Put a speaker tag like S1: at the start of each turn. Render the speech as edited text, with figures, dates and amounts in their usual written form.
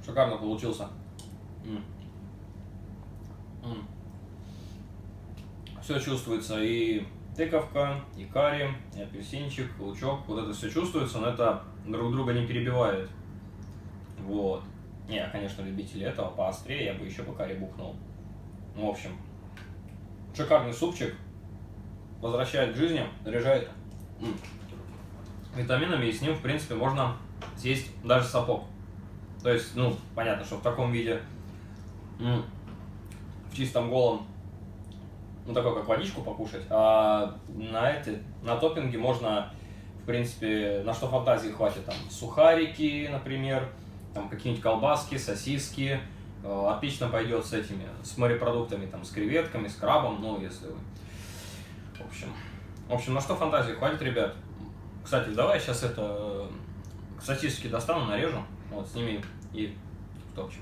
S1: Шикарно получился. Все чувствуется, и тыковка, и карри, и апельсинчик, лучок. Вот это все чувствуется, но это друг друга не перебивает. Вот. Я, конечно, любитель этого, поострее, я бы еще по карри бухнул. В общем, шикарный супчик. Возвращает к жизни, заряжает витаминами, и с ним, в принципе, можно съесть даже сапог. То есть, ну, понятно, что в таком виде, в чистом голом, ну, такой, как водичку покушать, а на топпинге можно, в принципе, на что фантазии хватит, там, сухарики, например, там, какие-нибудь колбаски, сосиски, отлично пойдет с этими, с морепродуктами, там, с креветками, с крабом, ну, если вы, в общем, на что фантазии хватит, ребят. Кстати, давай сейчас это, сосиски достану, нарежу, вот, с ними и в общем.